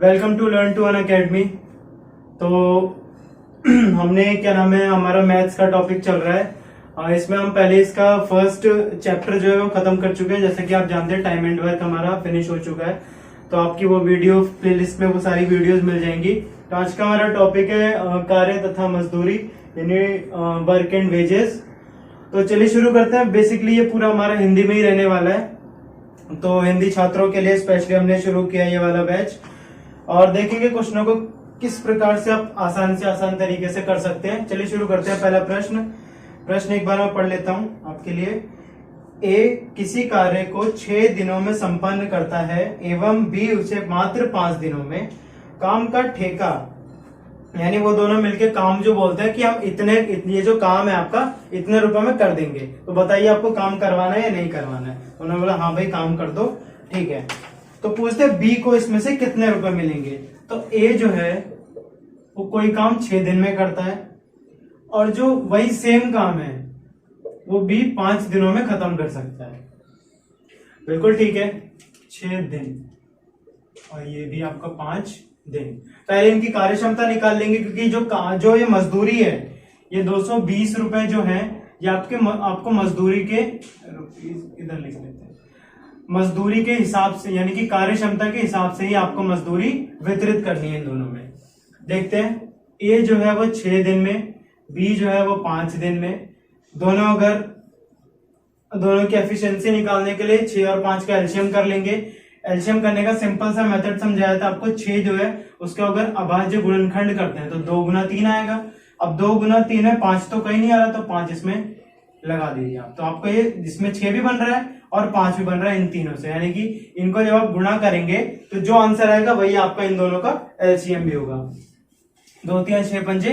Welcome to learn to Unacademy. तो हमने क्या नाम है, हमारा मैथ्स का टॉपिक चल रहा है। इसमें हम पहले इसका फर्स्ट चैप्टर जो है वो खत्म कर चुके हैं। जैसे कि आप जानते हैं टाइम एंड वर्क हमारा फिनिश हो चुका है, तो आपकी वो वीडियो प्लेलिस्ट में वो सारी वीडियोस मिल जाएंगी। तो आज का हमारा टॉपिक है कार्य तथा मजदूरी, यानी वर्क एंड वेजेस। तो चलिए शुरू करते हैं। बेसिकली ये पूरा हमारा हिंदी में ही रहने वाला है, तो हिंदी छात्रों के लिए स्पेशली हमने शुरू किया ये वाला बैच। और देखेंगे क्वेश्चनों को किस प्रकार से आप आसान से आसान तरीके से कर सकते हैं। चलिए शुरू करते हैं। पहला प्रश्न एक बार मैं पढ़ लेता हूं आपके लिए। ए किसी कार्य को 6 दिनों में संपन्न करता है एवं बी उसे मात्र 5 दिनों में। काम का ठेका, यानी वो दोनों मिलके काम जो बोलते हैं कि हम ये जो काम है आपका इतने रुपए में कर देंगे, तो बताइए आपको काम करवाना है या नहीं करवाना है। उन्होंने बोला हाँ भाई काम कर दो, ठीक है। तो पूछते बी को इसमें से कितने रुपए मिलेंगे। तो ए जो है वो कोई काम 6 दिन में करता है, और जो वही सेम काम है वो बी 5 दिनों में खत्म कर सकता है। बिल्कुल ठीक है, 6 दिन और ये भी आपका 5 दिन। पहले इनकी कार्य क्षमता निकाल लेंगे, क्योंकि जो ये मजदूरी है, ये 220 रुपए जो है ये आपको मजदूरी के, इधर लिख लेते हैं, मजदूरी के हिसाब से, यानी कि कार्य क्षमता के हिसाब से ही आपको मजदूरी वितरित करनी है इन दोनों में। देखते हैं, ए जो है वो 6 दिन में, बी जो है वो 5 दिन में। दोनों की एफिशिएंसी निकालने के लिए 6 और 5 का एलसीएम कर लेंगे। एलसीएम करने का सिंपल सा मेथड समझाया था आपको। 6 जो है उसका अगर अभाज्य गुणनखंड करते हैं तो 2 गुना 3 आएगा। अब 2 गुना 3 है, 5 तो कहीं नहीं आ रहा, तो 5 इसमें लगा दीजिए आप। तो आपको ये जिसमें 6 भी बन रहा है और 5 भी बन रहा है इन तीनों से, यानी कि इनको जब आप गुणा करेंगे तो जो आंसर आएगा वही आपका इन दोनों का एलसीएम भी होगा। 2 3 6 पंजे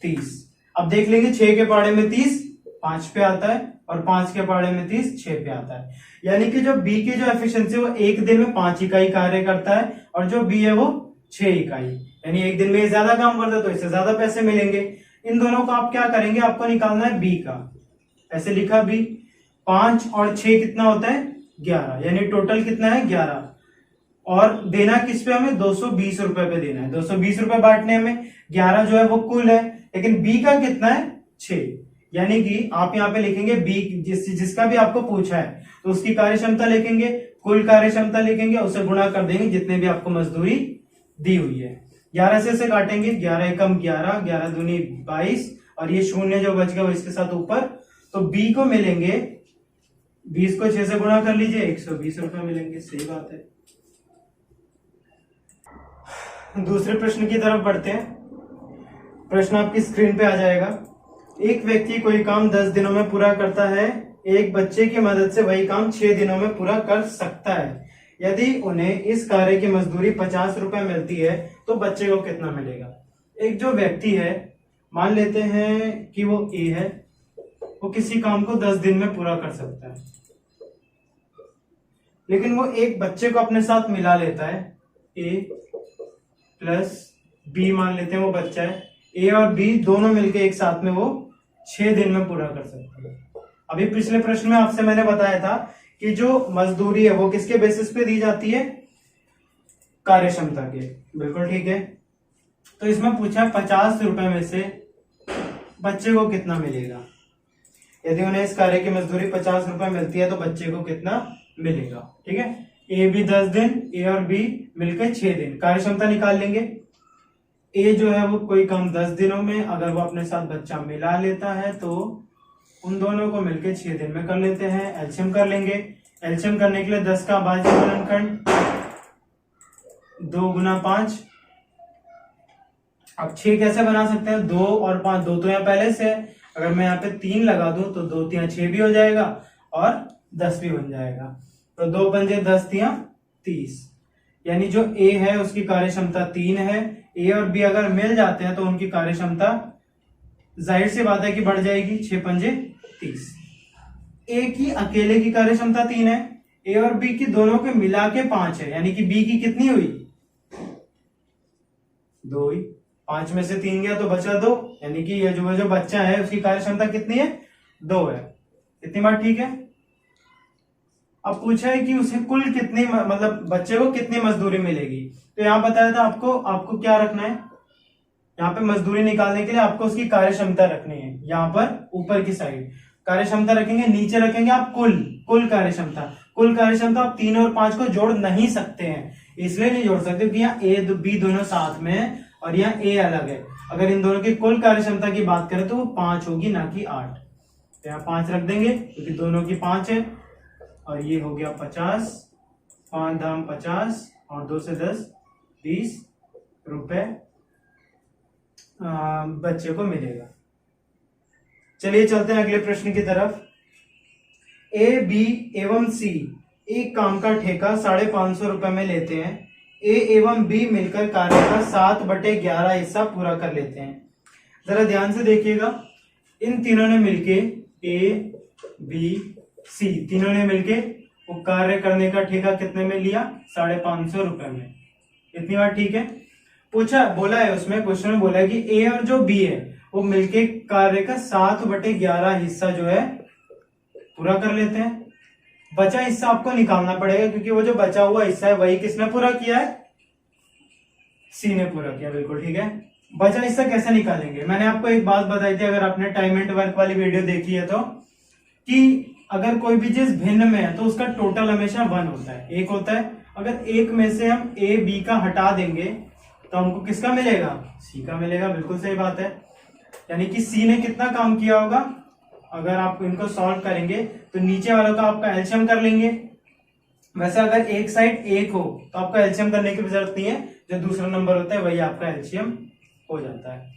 30। अब देख लेंगे 6 के पाड़े में 30 5 पे आता है, और 5 के पाड़े में 30 6 पे आता है। यानी कि जो बी की जो एफिशिएंसी वो एक दिन में 5 इकाई कार्य करता है, और जो बी है वो 6 इकाई, यानी एक दिन में ज्यादा काम करता है तो इससे ज्यादा पैसे मिलेंगे। इन दोनों को आप क्या करेंगे, आपको निकालना है बी का। ऐसे लिखा बी, 5 और 6 कितना होता है 11, यानी टोटल कितना है 11। और देना किस पे हमें 220 रुपए पे देना है। 220 रुपए बांटने में 11 जो है वो कुल है, लेकिन बी का कितना है 6, यानी कि आप यहाँ पे लिखेंगे बी जिसका भी आपको पूछा है तो उसकी कार्य क्षमता लिखेंगे, कुल कार्य क्षमता लिखेंगे, उसे गुणा कर देंगे जितने भी आपको मजदूरी दी हुई है। 11 से काटेंगे, 11 एकम 11, 11 दूनी 22, और ये शून्य जो बच गया वो इसके साथ ऊपर। तो बी को मिलेंगे, 20 को 6 से गुणा कर लीजिए, 120 रुपए मिलेंगे। सही बात है। दूसरे प्रश्न की तरफ बढ़ते हैं। प्रश्न आपकी स्क्रीन पे आ जाएगा। एक व्यक्ति कोई काम 10 दिनों में पूरा करता है, एक बच्चे की मदद से वही काम 6 दिनों में पूरा कर सकता है। यदि उन्हें इस कार्य की मजदूरी 50 रुपए मिलती है तो बच्चे को कितना मिलेगा। एक जो व्यक्ति है, मान लेते हैं कि वो ए है, वो किसी काम को 10 दिन में पूरा कर सकता है, लेकिन वो एक बच्चे को अपने साथ मिला लेता है। ए प्लस बी मान लेते हैं वो बच्चा है, ए और बी दोनों मिलके एक साथ में वो 6 दिन में पूरा कर सकते हैं। अभी पिछले प्रश्न में आपसे मैंने बताया था कि जो मजदूरी है वो किसके बेसिस पे दी जाती है, कार्य क्षमता के। बिल्कुल ठीक है। तो इसमें पूछा 50 रुपए में से बच्चे को कितना मिलेगा। यदि उन्हें इस कार्य की मजदूरी 50 रुपए मिलती है तो बच्चे को कितना मिलेगा। ठीक है, ए भी 10 दिन, ए और बी मिलकर 6 दिन। कार्य क्षमता निकाल लेंगे। ए जो है वो कोई काम 10 दिनों में, अगर वो अपने साथ बच्चा मिला लेता है तो उन दोनों को मिलकर 6 दिन में कर लेते हैं। एलसीएम कर लेंगे। एलसीएम करने के लिए 10 का अभाज्य गुणनखंड 2 गुना 5। अब 6 कैसे बना सकते हैं, 2 और 5, 2 तो यहाँ पहले से है, अगर मैं यहाँ पे 3 लगा दूं तो 2 3 6 भी हो जाएगा और 10 भी बन जाएगा। तो 2 पंजे 10 3 30, यानी जो ए है उसकी कार्य क्षमता 3 है। ए और बी अगर मिल जाते हैं तो उनकी कार्य क्षमता जाहिर सी बात है कि बढ़ जाएगी, 6 पंजे 30। ए की अकेले की कार्य क्षमता 3 है, ए और बी की दोनों के मिला के 5 है, यानी कि बी की कितनी हुई 2 हुई। 5 में से 3 गया तो बचा 2, यानी कि ये जो बच्चा है उसकी कार्य क्षमता कितनी है 2 है। इतनी बात ठीक है। अब पूछा है कि उसे कुल कितनी मतलब बच्चे को कितनी मजदूरी मिलेगी। तो यहाँ बताया था आपको क्या रखना है, यहाँ पे मजदूरी निकालने के लिए आपको उसकी कार्यक्षमता रखनी है। यहाँ पर ऊपर की साइड कार्यक्षमता रखेंगे, नीचे रखेंगे आप कुल कार्यक्षमता। कुल कार्यक्षमता आप 3 और 5 को जोड़ नहीं सकते हैं, इसलिए नहीं जोड़ सकते क्योंकि यहाँ ए बी दोनों साथ में है और यहाँ ए अलग है। अगर इन दोनों की कुल कार्यक्षमता की बात करें तो वो 5 होगी, ना कि 8। तो यहाँ 5 रख देंगे क्योंकि दोनों की 5 है। और ये हो गया 50, 5 दाम 50 और 2 से 10 20 रुपए बच्चे को मिलेगा। चलिए चलते हैं अगले प्रश्न की तरफ। ए बी एवं सी एक काम का ठेका 550 रुपए में लेते हैं। ए एवं बी मिलकर कार्य का 7/11 हिस्सा पूरा कर लेते हैं। जरा ध्यान से देखिएगा, इन तीनों ने मिलके ए बी सी तीनों ने मिलके वो कार्य करने का ठेका कितने में लिया, 550 रुपए में। इतनी बात ठीक है। बोला है उसमें क्वेश्चन में बोला है कि ए और जो बी है वो मिलके कार्य का 7/11 हिस्सा जो है पूरा कर लेते हैं। बचा हिस्सा आपको निकालना पड़ेगा क्योंकि वो जो बचा हुआ हिस्सा है वही किसने पूरा किया है, सी ने पूरा किया। बिल्कुल ठीक है। बचा हिस्सा कैसे निकालेंगे, मैंने आपको एक बात बताई थी अगर आपने टाइम एंड वर्क वाली वीडियो देखी है तो, कि अगर कोई भी चीज भिन्न में है तो उसका टोटल हमेशा 1 होता है, 1 होता है। अगर एक में से हम ए बी का हटा देंगे तो हमको किसका मिलेगा, सी का मिलेगा। बिल्कुल सही बात है। यानी कि सी ने कितना काम किया होगा, अगर आप इनको सॉल्व करेंगे तो नीचे वालों का आपका एलसीएम कर लेंगे। वैसे अगर एक साइड 1 हो तो आपका एलसीएम करने की जरूरत नहीं है, जो दूसरा नंबर होता है वही आपका एलसीएम हो जाता है।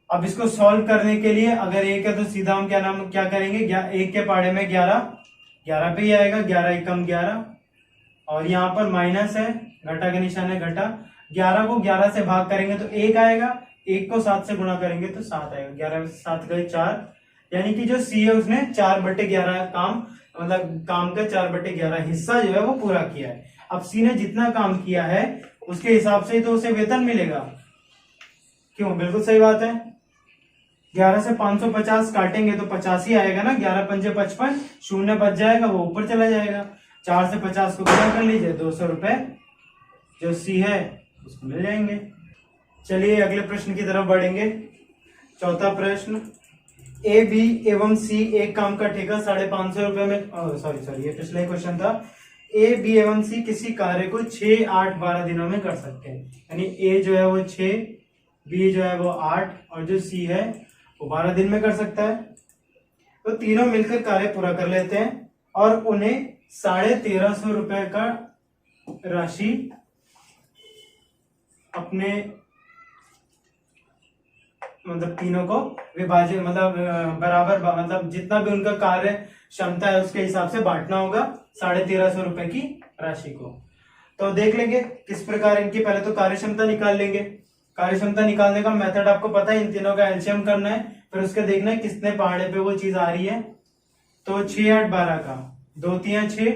अब इसको सॉल्व करने के लिए अगर 1 है तो सीधा हम क्या करेंगे, 1 के पाड़े में 11 पे ही आएगा, 11 एकम 11 और यहाँ पर माइनस है, घटा के निशान है घटा। 11 को 11 से भाग करेंगे तो 1 आएगा, 1 को 7 से गुणा करेंगे तो 7 आएगा। 11 में 7 गए 4, यानी कि जो सी है उसने 4/11 काम का 4/11 हिस्सा जो है वो पूरा किया है। अब सी ने जितना काम किया है उसके हिसाब से ही तो उसे वेतन मिलेगा। क्यों, बिल्कुल सही बात है। 11 से 550 काटेंगे तो 50 ही आएगा ना, 11 पंजे 55, शून्य बच जाएगा वो ऊपर चला जाएगा। 4 से 50 को गुणा कर लीजिए, 200 रुपए जो सी है उसको मिल जाएंगे। चलिए अगले प्रश्न की तरफ बढ़ेंगे। चौथा प्रश्न, ए बी एवं सी एक काम का ठेका 550 रुपए में, सॉरी ये पिछला क्वेश्चन था। ए बी एवं सी किसी कार्य को 6, 8, 12 दिनों में कर सकते हैं। यानी ए जो है वो 6, बी जो है वो 8 और जो सी है वो 12 दिन में कर सकता है। तो तीनों मिलकर कार्य पूरा कर लेते हैं और उन्हें 1350 रुपए का राशि अपने तीनों को विभाजित बराबर जितना भी उनका कार्य क्षमता है उसके हिसाब से बांटना होगा 1350 रुपए की राशि को। तो देख लेंगे किस प्रकार इनकी, पहले तो कार्य क्षमता निकाल लेंगे। कार्य क्षमता निकालने का मेथड आपको पता है, इन तीनों का एलसीएम करना है, फिर उसके देखना है कितने पहाड़े पे वो चीज आ रही है। तो 6, 8, 12 का 2 3 6,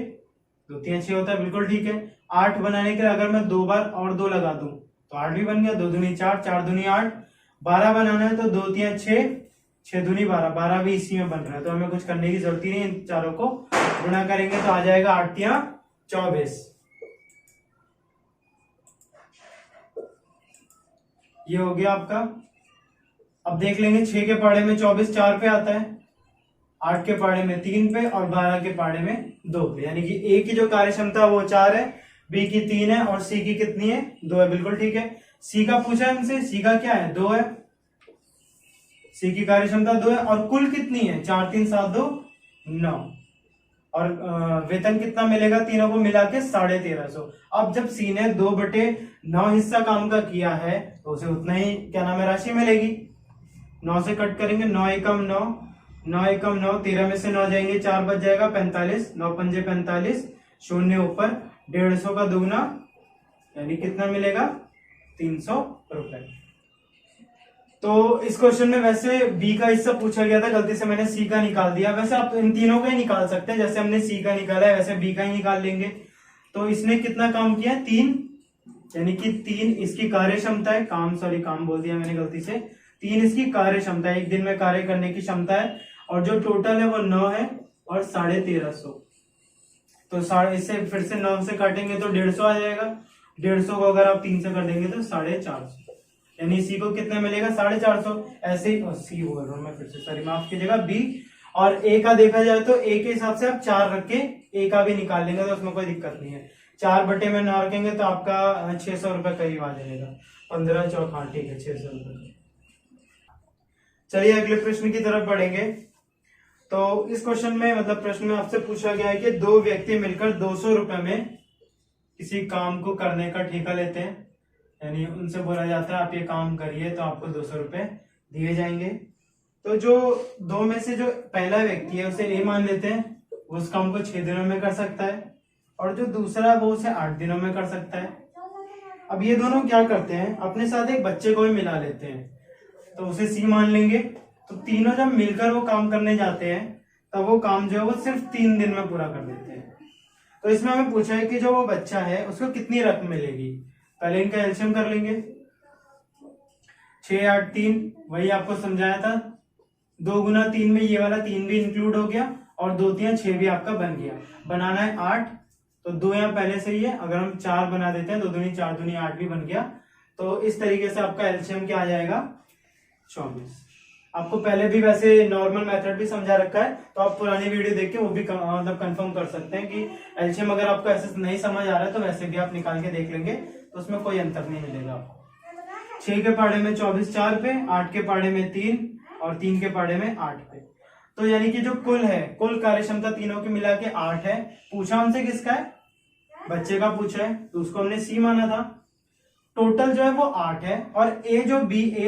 2 3 6 होता है, बिल्कुल ठीक है। 8 बनाने के लिए अगर मैं 2 बार और 2 लगा दूं तो 8 भी बन गया, 2 दूनी 4, 4 दूनी 8। 12 बनाना है तो 2 3 6, 6 दूनी 12, 12 भी इसी में बन रहा है, तो हमें कुछ करने की जरूरत ही नहीं। इन चारों को गुणा करेंगे तो आ जाएगा 8 3 24। ये हो गया आपका। अब देख लेंगे 6 के पाड़े में 24 4 पे आता है, 8 के पाड़े में 3 पे और 12 के पाड़े में 2 पे। यानी कि ए की जो कार्य क्षमता वो 4 है, बी की 3 है और सी की कितनी है, 2 है। बिल्कुल ठीक है। सी का पूछा है हमसे, सी का क्या है, 2 है। सी की कार्य क्षमता 2 है और कुल कितनी है, 4 3 7 2 9 और वेतन कितना मिलेगा तीनों को मिला के 1350। अब जब सी ने 2/9 हिस्सा काम का किया है तो उसे उतना ही राशि मिलेगी। 9 से कट करेंगे, 9 एकम 9, 9 एकम 9, 13 में से 9 जाएंगे 4 बच जाएगा 45, 9 पंजे 45, शून्य ऊपर 150 का दुगना यानी कितना मिलेगा 300 रुपए। तो इस क्वेश्चन में वैसे बी का हिस्सा पूछा गया था, गलती से मैंने सी का निकाल दिया। वैसे आप इन तीनों का ही निकाल सकते हैं, जैसे हमने सी का निकाला है वैसे बी का ही निकाल लेंगे। तो इसने कितना काम किया, 3, यानी कि 3 इसकी कार्य क्षमता है, काम बोल दिया मैंने गलती से। 3 इसकी कार्य क्षमता है, एक दिन में कार्य करने की क्षमता है और जो टोटल है वो 9 है। और 1350। तो इससे फिर से 9 से काटेंगे तो 150 आ जाएगा। 150 को अगर आप 3 से कर देंगे तो 450, यानी सी को कितना मिलेगा 450। ऐसे ही सी बोल रहा हूँ मैं फिर से, सॉरी माफ कीजिएगा, बी। और ए का देखा जाए तो ए के हिसाब से आप 4 रख के ए का भी निकाल लेंगे तो उसमें कोई दिक्कत नहीं है। 4 बटे में 9 रखेंगे तो आपका 600 रुपए करीब आ जाएगा। 15 चौक, हाँ ठीक है 600 रुपए। चलिए अगले प्रश्न की तरफ बढ़ेंगे। तो इस क्वेश्चन में मतलब प्रश्न में आपसे पूछा गया है कि 2 व्यक्ति मिलकर 200 रुपए में किसी काम को करने का ठेका लेते हैं, यानी उनसे बोला जाता है आप ये काम करिए तो आपको 200 रुपए दिए जाएंगे। तो जो 2 में से जो पहला व्यक्ति है उसे ए मान लेते हैं, वो उस काम को 6 दिनों में कर सकता है, और जो दूसरा है वो उसे 8 दिनों में कर सकता है। अब ये दोनों क्या करते हैं, अपने साथ एक बच्चे को भी मिला लेते हैं, तो उसे सी मान लेंगे। तो तीनों जब मिलकर वो काम करने जाते हैं तब वो काम जो है वो सिर्फ 3 दिन में पूरा कर देते हैं। तो इसमें हमें पूछा है कि जो वो बच्चा है उसको कितनी रकम मिलेगी। पहले इनका एलसीएम कर लेंगे। 6 8 3, वही आपको समझाया था, 2 गुना 3 में ये वाला 3 भी इंक्लूड हो गया, और 2 3 6 भी आपका बन गया। बनाना है 8, तो 2 यहाँ पहले से ही है, अगर हम 4 बना देते हैं 2 दूनी 4 दूनी 8 भी बन गया। तो इस तरीके से आपका एलसीएम क्या आ जाएगा 24। आपको पहले भी वैसे नॉर्मल मेथड भी समझा रखा है, तो आप पुरानी वीडियो देख के वो भी मतलब कंफर्म कर सकते हैं कि एलसीएम अगर आपको ऐसे नहीं समझ आ रहा है तो वैसे भी आप निकाल के देख लेंगे, तो उसमें कोई अंतर नहीं मिलेगा आपको। 6 के पाड़े में 24 4 पे, 8 के पाड़े में 3 और 3 के पाड़े में 8 पे। तो यानी कि जो कुल है, कुल कार्य क्षमता तीनों के मिला के 8 है। पूछा हमसे किसका है, बच्चे का पूछा है, तो उसको हमने सी माना था। टोटल जो है वो 8 है, और ए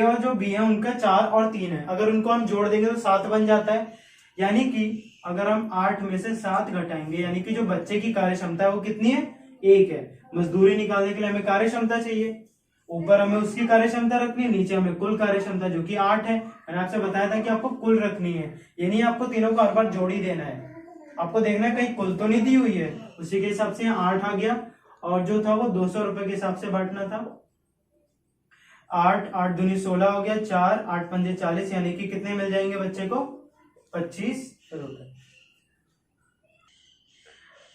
और जो बी है उनका 4 और 3 है, अगर उनको हम जोड़ देंगे तो 7 बन जाता है। यानी कि अगर हम 8 में से 7 घटाएंगे, यानी कि जो बच्चे की कार्य क्षमता है वो कितनी है 1 है। मजदूरी निकालने के लिए हमें कार्य क्षमता चाहिए, ऊपर हमें उसकी कार्य क्षमता रखनी है, नीचे हमें कुल कार्य क्षमता जो कि 8 है। मैंने आपसे बताया था कि आपको कुल रखनी है, ये नहीं आपको तीनों को हर बार जोड़ ही देना है, आपको देखना है कहीं कुल तो नहीं दी हुई है। उसी के हिसाब से 8 आ गया, और जो था वो 200 रुपए के हिसाब से बांटना था। 8 8 दूनी 16 हो गया, 4 8 पंजे 40, यानी कि कितने मिल जाएंगे बच्चे को 25 रुपए।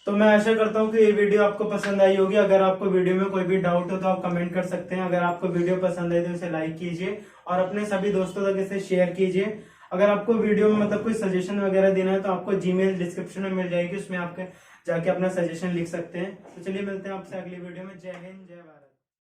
तो मैं आशा करता हूँ कि ये वीडियो आपको पसंद आई होगी। अगर आपको वीडियो में कोई भी डाउट हो तो आप कमेंट कर सकते हैं। अगर आपको वीडियो पसंद आई तो इसे लाइक कीजिए और अपने सभी दोस्तों तक इसे शेयर कीजिए। अगर आपको वीडियो में मतलब कोई सजेशन वगैरह देना है तो आपको जीमेल डिस्क्रिप्शन में मिल जाएगी, उसमें आपके जाके अपना सजेशन लिख सकते हैं। तो चलिए मिलते हैं आपसे अगली वीडियो में। जय हिंद, जय भारत।